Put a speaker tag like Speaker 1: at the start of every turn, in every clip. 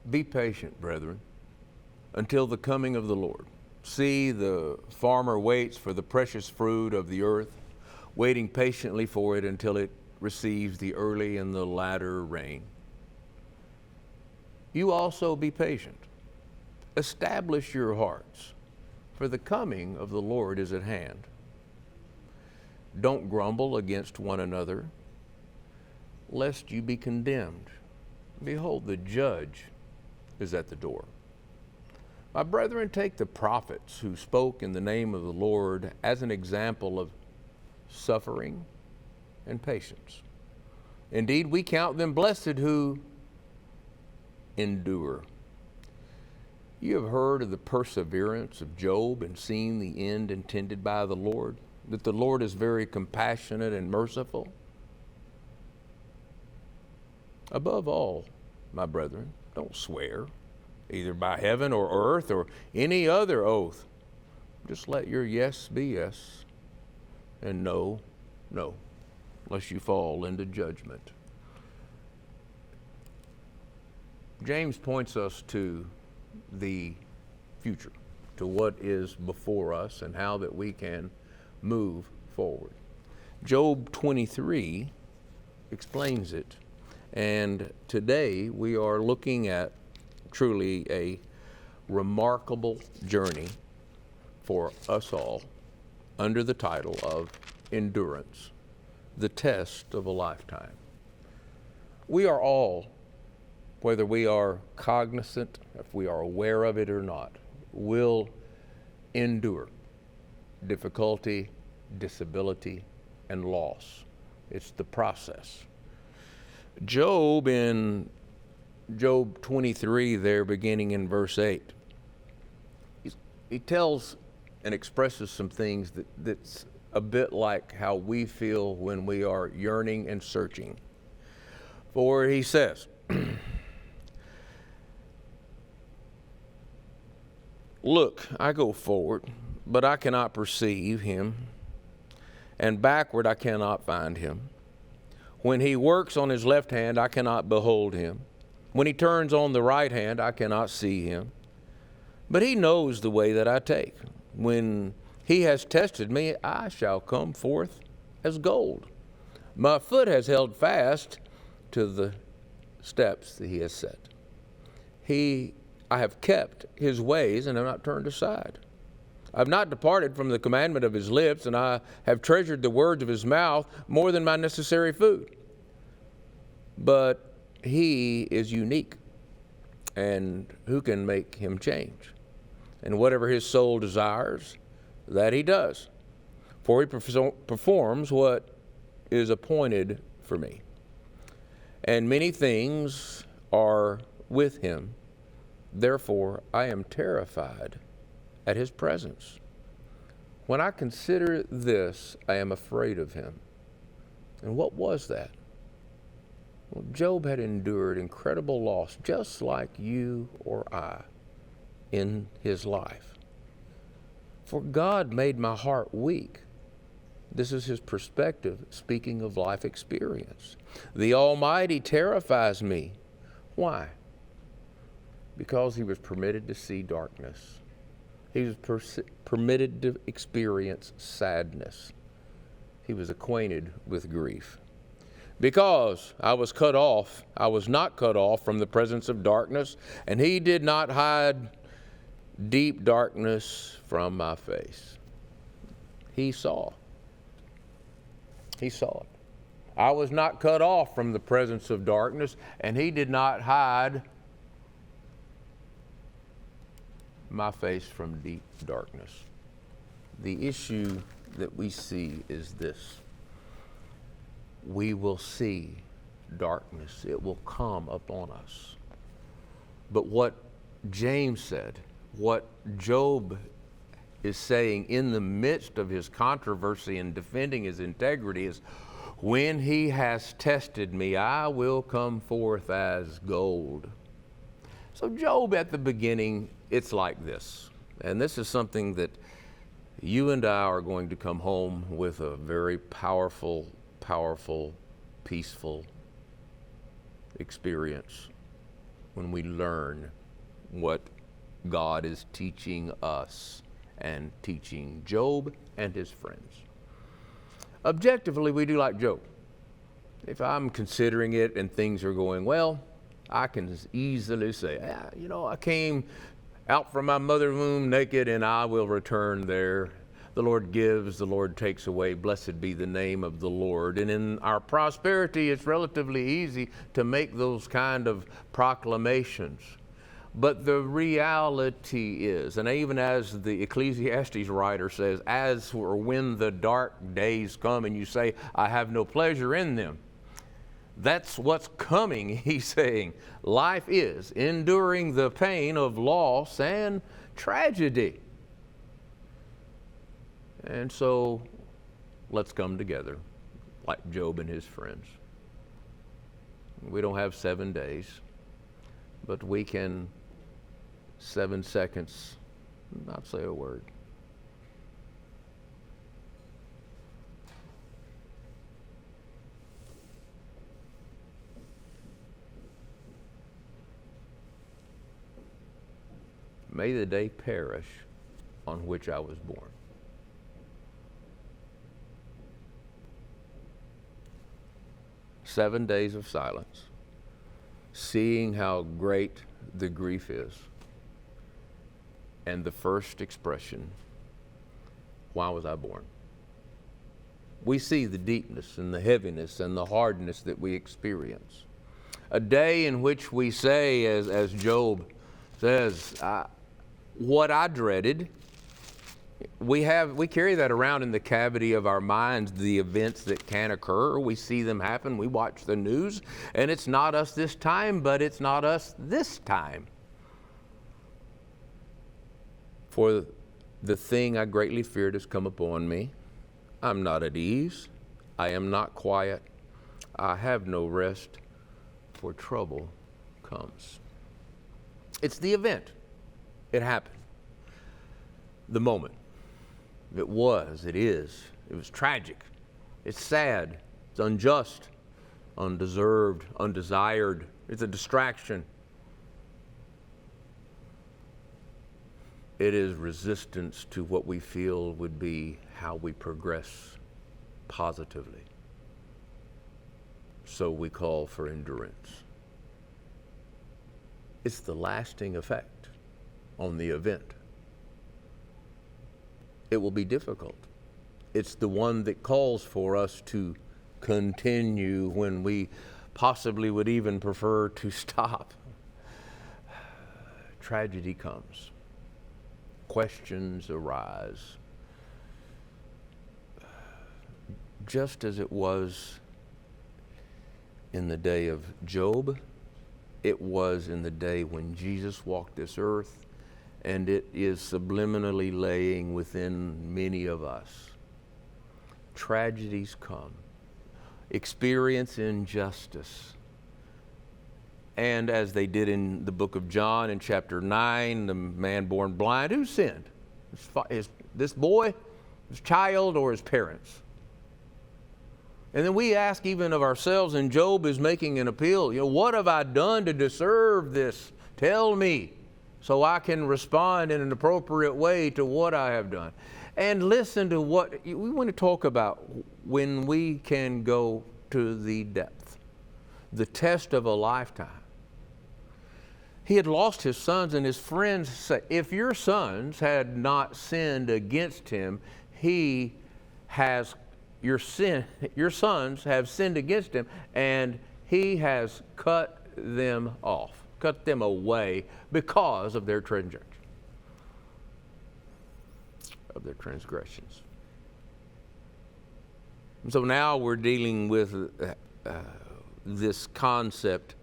Speaker 1: Be patient, brethren, until the coming of the Lord. See, the farmer waits for the precious fruit of the earth, waiting patiently for it until it receives the early and the latter rain. You also be patient. Establish your hearts, for the coming of the Lord is at hand. Don't grumble against one another, lest you be condemned. Behold, the judge is at the door. My brethren, take the prophets who spoke in the name of the Lord as an example of suffering and patience. Indeed, we count them blessed who endure. You have heard of the perseverance of Job and seen the end intended by the Lord, that the Lord is very compassionate and merciful. Above all, my brethren, don't swear, either by heaven or earth or any other oath. Just let your yes be yes and no, no, lest you fall into judgment. James points us to the future, to what is before us and how that we can move forward. Job 23 explains it, and today we are looking at truly a remarkable journey for us all under the title of Endurance, the Test of a Lifetime. We are all, whether we are cognizant, if we are aware of it or not, will endure difficulty, disability, and loss. It's the process. Job, in Job 23 there, beginning in verse 8, he tells and expresses some things that's a bit like how we feel when we are yearning and searching. For he says, look, I go forward, but I cannot perceive him, and backward I cannot find him. When he works on his left hand, I cannot behold him. When he turns on the right hand, I cannot see him. But he knows the way that I take. When he has tested me, I shall come forth as gold. My foot has held fast to the steps that he has set. I have kept his ways and have not turned aside. I have not departed from the commandment of his lips, and I have treasured the words of his mouth more than my necessary food. But he is unique, and who can make him change? And whatever his soul desires, that he does. For he performs what is appointed for me. And many things are with him. Therefore, I am terrified at his presence. When I consider this, I am afraid of him. And what was that? Well, Job had endured incredible loss, just like you or I in his life. For God made my heart weak. This is his perspective, speaking of life experience. The Almighty terrifies me. Why? Because he was permitted to see darkness. He was permitted to experience sadness. He was acquainted with grief. Because I was not cut off from the presence of darkness, and he did not hide deep darkness from my face. He saw. He saw it. I was not cut off from the presence of darkness, and he did not hide my face from deep darkness. The issue that we see is this. We will see darkness. It will come upon us. But what James said, what Job is saying in the midst of his controversy and defending his integrity is, when he has tested me, I will come forth as gold. So Job at the beginning, it's like this. And this is something that you and I are going to come home with a very powerful, peaceful experience. when we learn what God is teaching us and teaching Job and his friends. Objectively, we do like Job. If I'm considering it and things are going well, I can easily say, I came out from my mother's womb naked, and I will return there. The Lord gives, the Lord takes away. Blessed be the name of the Lord. And in our prosperity, it's relatively easy to make those kind of proclamations. But the reality is, and even as the Ecclesiastes writer says, as for when the dark days come and you say, I have no pleasure in them, that's what's coming, he's saying. Life is enduring the pain of loss and tragedy. And so let's come together like Job and his friends. We don't have 7 days, but we can 7 seconds not say a word. May the day perish on which I was born. Seven days of silence, seeing how great the grief is. And the first expression, why was I born? We see the deepness and the heaviness and the hardness that we experience. A day in which we say, as Job says, what I dreaded, we carry that around in the cavity of our minds, the events that can occur. We see them happen. We watch the news, and it's not us this time, but it's not us this time. For the thing I greatly feared has come upon me. I'm not at ease. I am not quiet. I have no rest, for trouble comes. It's the event. It happened. The moment. It was, it is, it was tragic. It's sad. It's unjust, undeserved, undesired. It's a distraction. It is resistance to what we feel would be how we progress positively. So we call for endurance. It's the lasting effect on the event. It will be difficult. It's the one that calls for us to continue when we possibly would even prefer to stop. Tragedy comes. Questions arise. Just as it was in the day of Job, it was in the day when Jesus walked this earth, and it is subliminally laying within many of us. Tragedies come. Experience injustice. And as they did in the book of John in chapter 9, the man born blind, who sinned? Is this boy, his child, or his parents? And then we ask even of ourselves, and Job is making an appeal, what have I done to deserve this? Tell me, so I can respond in an appropriate way to what I have done. And listen to what we want to talk about when we can go to the depth, the test of a lifetime. He had lost his sons, and his friends say, if your sons had not sinned against him, your sons have sinned against him, and he has cut them off, cut them away because of their transgressions. And so now we're dealing with this concept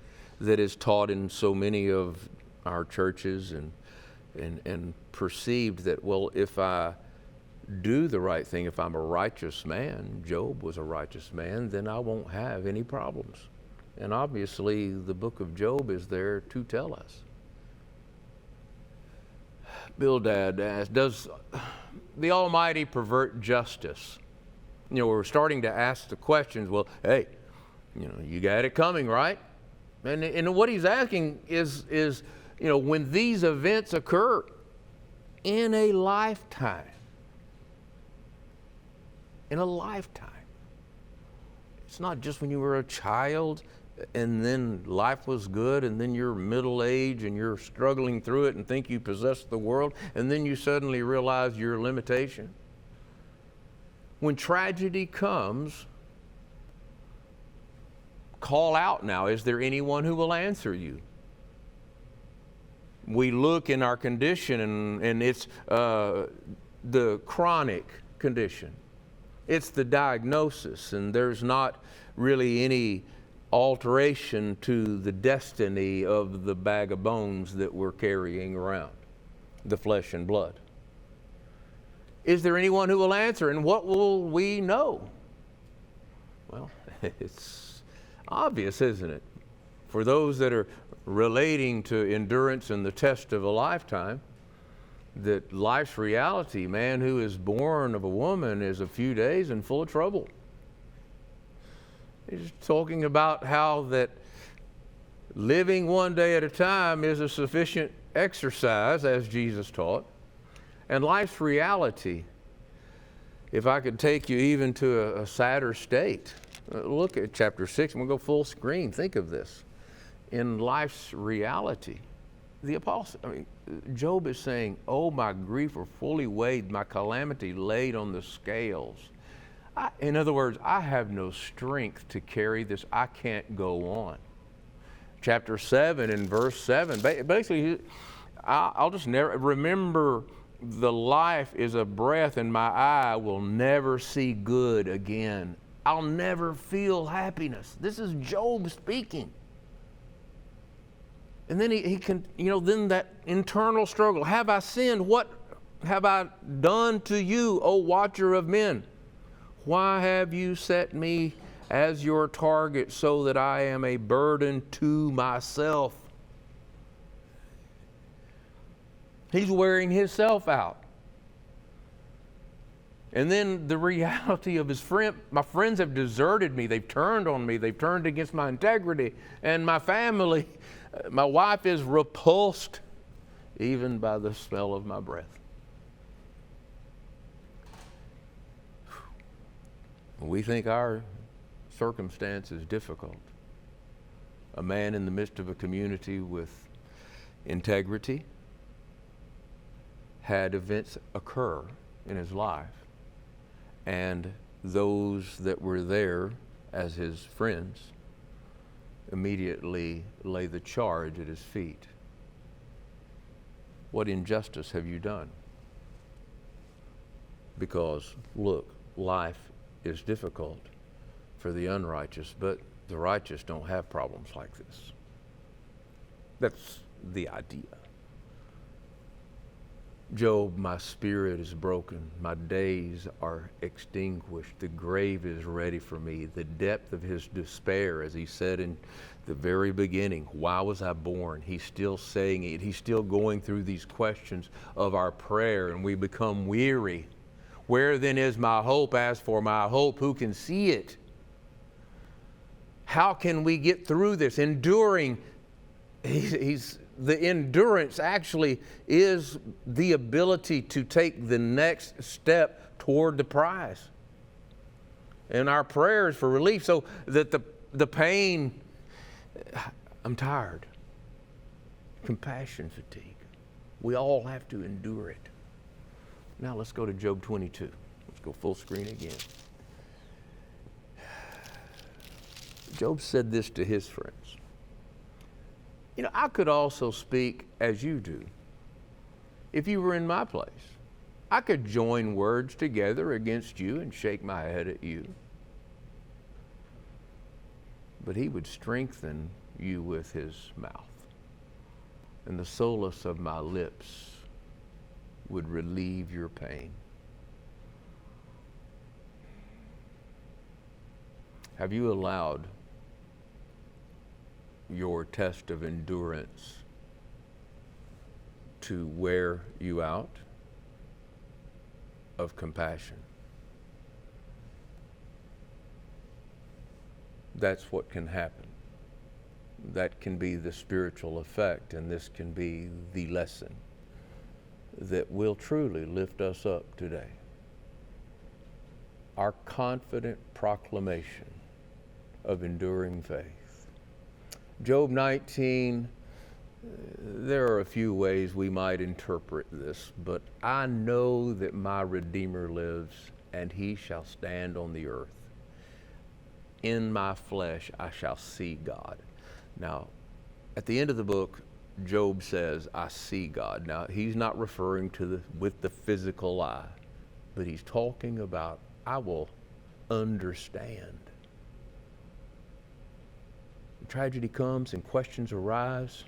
Speaker 1: that is taught in so many of our churches and perceived that, well, if I do the right thing, if I'm a righteous man, Job was a righteous man, then I won't have any problems. And obviously the book of Job is there to tell us. Bildad asked, does the Almighty pervert justice? We're starting to ask the questions, well, hey, you got it coming, right? And what he's asking is, when these events occur in a lifetime, it's not just when you were a child and then life was good and then you're middle age and you're struggling through it and think you possess the world and then you suddenly realize your limitation. When tragedy comes, call out now. Is there anyone who will answer you? We look in our condition and it's the chronic condition. It's the diagnosis, and there's not really any alteration to the destiny of the bag of bones that we're carrying around, the flesh and blood. Is there anyone who will answer? And what will we know? Well, it's obvious, isn't it? For those that are relating to endurance and the test of a lifetime, that life's reality, man who is born of a woman is a few days and full of trouble. He's talking about how that living one day at a time is a sufficient exercise, as Jesus taught. And life's reality, if I could take you even to a sadder state, look at chapter 6, and we'll go full screen. Think of this. In life's reality, Job is saying, oh, my grief were fully weighed, my calamity laid on the scales. In other words, I have no strength to carry this. I can't go on. Chapter 7 and verse 7, basically, I'll just never remember the life is a breath and my eye will never see good again. I'll never feel happiness. This is Job speaking. And then he can, then that internal struggle. Have I sinned? What have I done to you, O watcher of men? Why have you set me as your target so that I am a burden to myself? He's wearing himself out. And then the reality of his friend, my friends have deserted me. They've turned on me. They've turned against my integrity and my family. My wife is repulsed even by the smell of my breath. We think our circumstance is difficult. A man in the midst of a community with integrity had events occur in his life, and those that were there as his friends immediately lay the charge at his feet. What injustice have you done? Because, look, life is difficult for the unrighteous, but the righteous don't have problems like this. That's the idea. Job, my spirit is broken. My days are extinguished. The grave is ready for me. The depth of his despair, as he said in the very beginning, why was I born? He's still saying it. He's still going through these questions of our prayer, and we become weary. Where then is my hope? As for my hope, who can see it? How can we get through this? Enduring, the endurance actually is the ability to take the next step toward the prize. And our prayers for relief so that the pain, I'm tired. Compassion fatigue. We all have to endure it. Now let's go to Job 22. Let's go full screen again. Job said this to his friends. I could also speak as you do. If you were in my place, I could join words together against you and shake my head at you. But he would strengthen you with his mouth, and the solace of my lips would relieve your pain. Have you allowed your test of endurance to wear you out of compassion? That's what can happen that can be the spiritual effect, and this can be the lesson that will truly lift us up today. Our confident proclamation of enduring faith. Job 19, there are a few ways we might interpret this, but I know that my Redeemer lives, and he shall stand on the earth. In my flesh I shall see God. Now, at the end of the book, Job says, I see God. Now, he's not referring to with the physical eye, but he's talking about, I will understand. Tragedy comes and questions arise,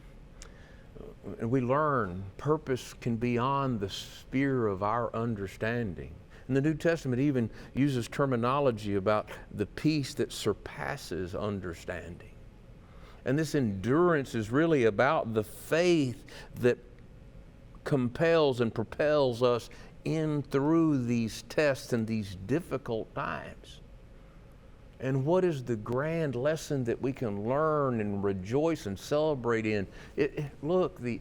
Speaker 1: and we learn purpose can be beyond the sphere of our understanding. And the New Testament even uses terminology about the peace that surpasses understanding. And this endurance is really about the faith that compels and propels us in through these tests and these difficult times. And what is the grand lesson that we can learn and rejoice and celebrate in? Look, the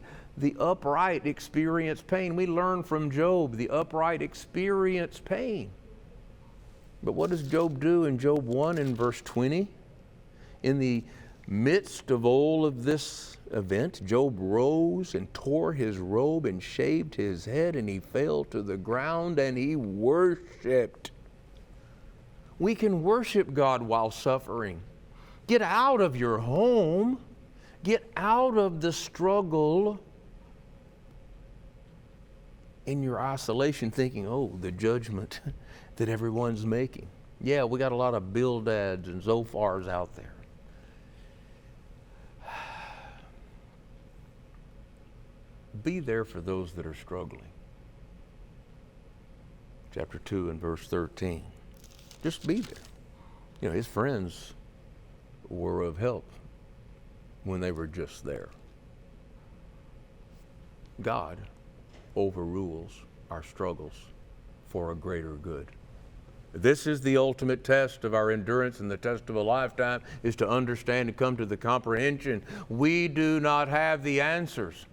Speaker 1: upright experience pain. We learn from Job, the upright experience pain. But what does Job do in Job 1 and verse 20? In the midst of all of this event, Job rose and tore his robe and shaved his head, and he fell to the ground and he worshiped. We can worship God while suffering. Get out of your home. Get out of the struggle in your isolation thinking, oh, the judgment that everyone's making. Yeah, we got a lot of Bildads and Zophars out there. Be there for those that are struggling. Chapter 2 and verse 13. Just be there. You know, his friends were of help when they were just there. God overrules our struggles for a greater good. This is the ultimate test of our endurance, and the test of a lifetime is to understand and come to the comprehension. We do not have the answers,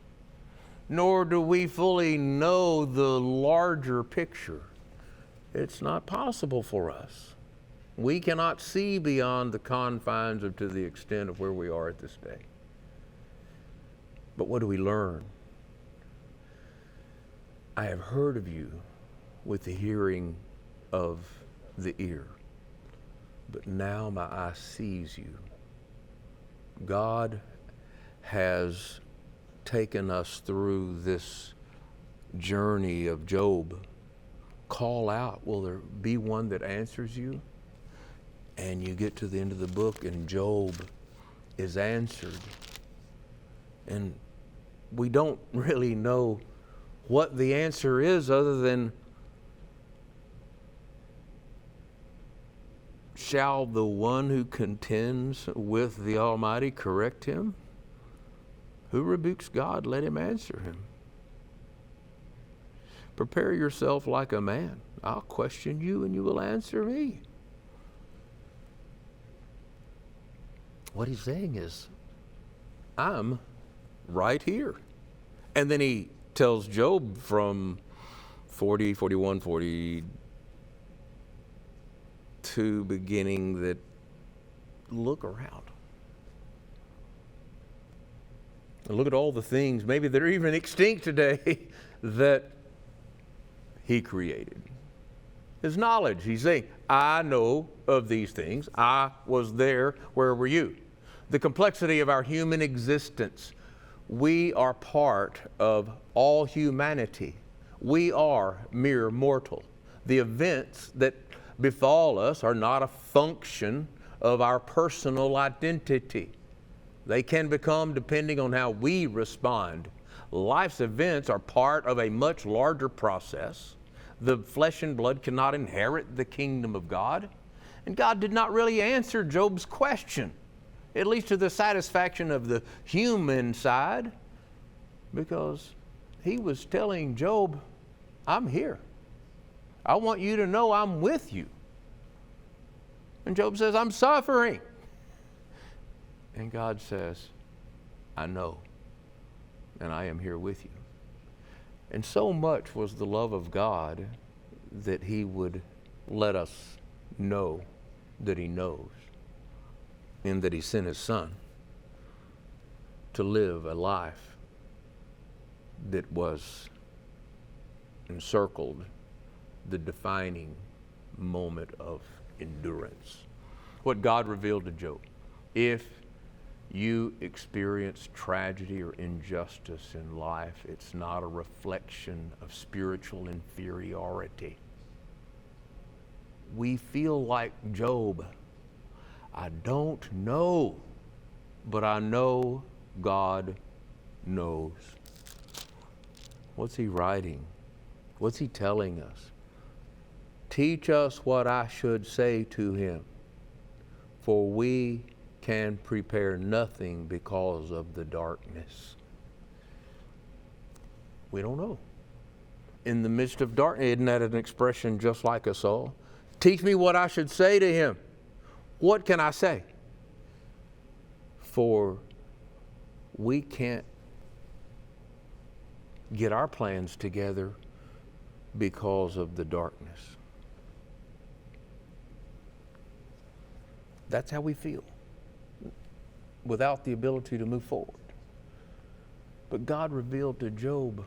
Speaker 1: nor do we fully know the larger picture. It's not possible for us. We cannot see beyond the confines to the extent of where we are at this day. But what do we learn? I have heard of you with the hearing of the ear, but now my eye sees you. God has taken us through this journey of Job. Call out, will there be one that answers you? And you get to the end of the book and Job is answered. And we don't really know what the answer is other than, shall the one who contends with the Almighty correct him? Who rebukes God, let him answer him. Prepare yourself like a man. I'll question you and you will answer me. What he's saying is, I'm right here. And then he tells Job from 40, 41, 42 beginning that look around. And look at all the things, maybe that are even extinct today, that he created. His knowledge. He's saying, I know of these things. I was there. Where were you? The complexity of our human existence. We are part of all humanity. We are mere mortal. The events that befall us are not a function of our personal identity. They can become depending on how we respond. Life's events are part of a much larger process. The flesh and blood cannot inherit the kingdom of God. And God did not really answer Job's question, at least to the satisfaction of the human side, because he was telling Job, I'm here. I want you to know I'm with you. And Job says, I'm suffering. And God says, I know, and I am here with you. And so much was the love of God that he would let us know that he knows, and that he sent his son to live a life that was encircled the defining moment of endurance. What God revealed to Job: if you experience tragedy or injustice in life, it's not a reflection of spiritual inferiority. We feel like Job. I don't know, but I know God knows. What's he writing? What's he telling us? Teach us what I should say to him, for we can prepare nothing because of the darkness. We don't know. In the midst of darkness, isn't that an expression just like us all? Teach me what I should say to him. What can I say? For we can't get our plans together because of the darkness. That's how we feel, without the ability to move forward. But God revealed to Job.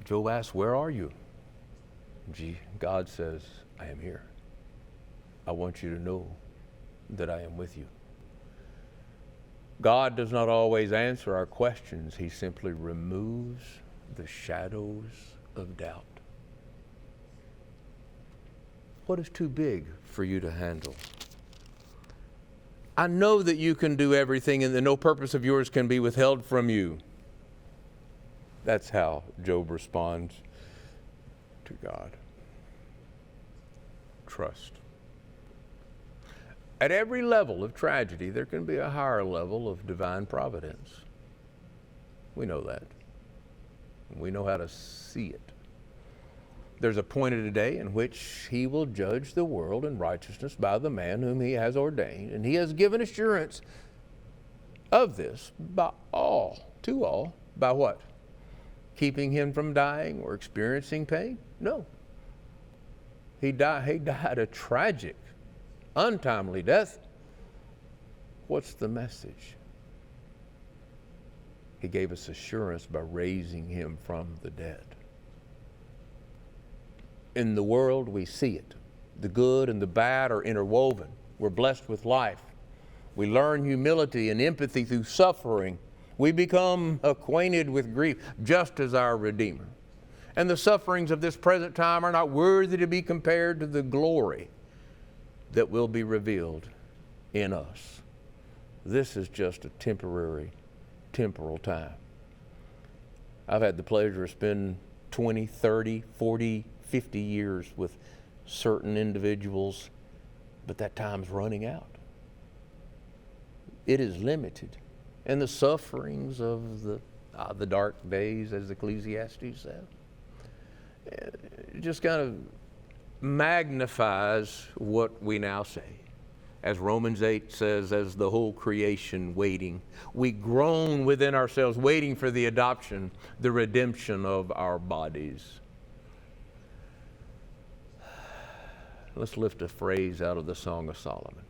Speaker 1: Job asked, where are you? God says, I am here. I want you to know that I am with you. God does not always answer our questions. He simply removes the shadows of doubt. What is too big for you to handle? I know that you can do everything and that no purpose of yours can be withheld from you. That's how Job responds to God. Trust. At every level of tragedy, there can be a higher level of divine providence. We know that. We know how to see it. There's appointed a day in which he will judge the world in righteousness by the man whom he has ordained, and he has given assurance of this by what? Keeping him from dying or experiencing pain? No. He died a tragic, untimely death. What's the message? He gave us assurance by raising him from the dead. In the world, we see it. The good and the bad are interwoven. We're blessed with life. We learn humility and empathy through suffering. We become acquainted with grief, just as our Redeemer. And the sufferings of this present time are not worthy to be compared to the glory that will be revealed in us. This is just a temporary, temporal time. I've had the pleasure of spending 20, 30, 40, 50 years with certain individuals, but that time's running out. It is limited. And the sufferings of the dark days, as Ecclesiastes said, it just kind of magnifies what we now say. As Romans 8 says, as the whole creation waiting, we groan within ourselves, waiting for the adoption, the redemption of our bodies. Let's lift a phrase out of the Song of Solomon.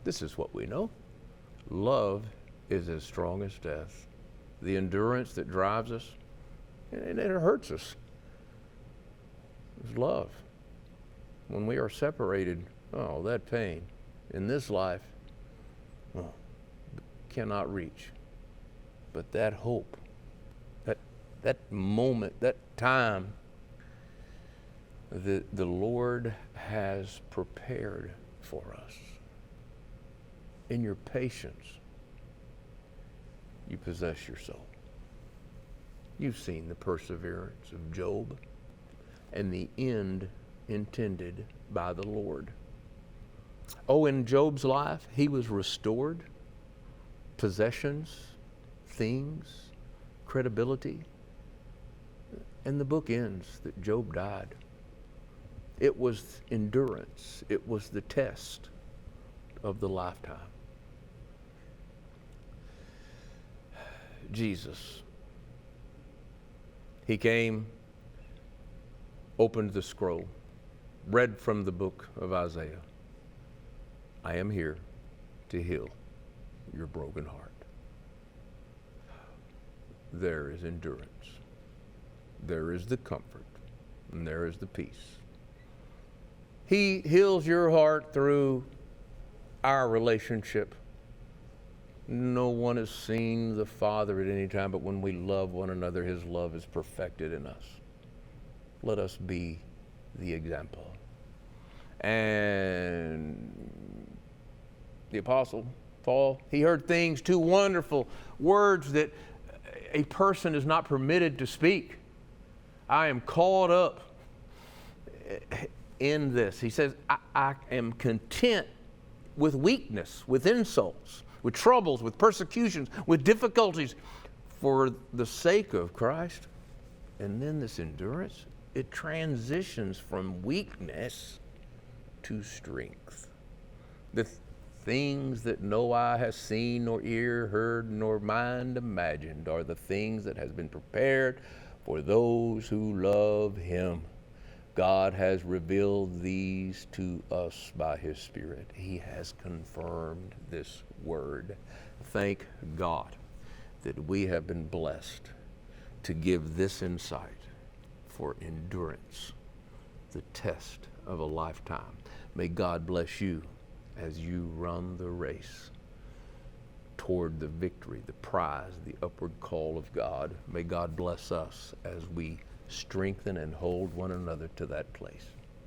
Speaker 1: This is what we know. Love is as strong as death. The endurance that drives us, and it hurts us, is love. When we are separated, oh, that pain in this life, oh, cannot reach. But that hope, that moment, that time that the Lord has prepared for us. In your patience, you possess your soul. You've seen the perseverance of Job and the end intended by the Lord. Oh, in Job's life, he was restored. Possessions, things, credibility. And the book ends that Job died. It was endurance. It was the test of the lifetime. Jesus. He came, opened the scroll, read from the book of Isaiah. I am here to heal your broken heart. There is endurance. There is the comfort. And there is the peace. He heals your heart through our relationship. No one has seen the Father at any time, but when we love one another, His love is perfected in us. Let us be the example. And the Apostle Paul, he heard things, too wonderful words that a person is not permitted to speak. I am caught up in this. He says, I am content with weakness, with insults, with troubles, with persecutions, with difficulties for the sake of Christ. And then this endurance, it transitions from weakness to strength. The things that no eye has seen, nor ear heard, nor mind imagined are the things that has been prepared for those who love Him. God has revealed these to us by His Spirit. He has confirmed this word. Thank God that we have been blessed to give this insight for endurance, the test of a lifetime. May God bless you as you run the race toward the victory, the prize, the upward call of God. May God bless us as we strengthen and hold one another to that place.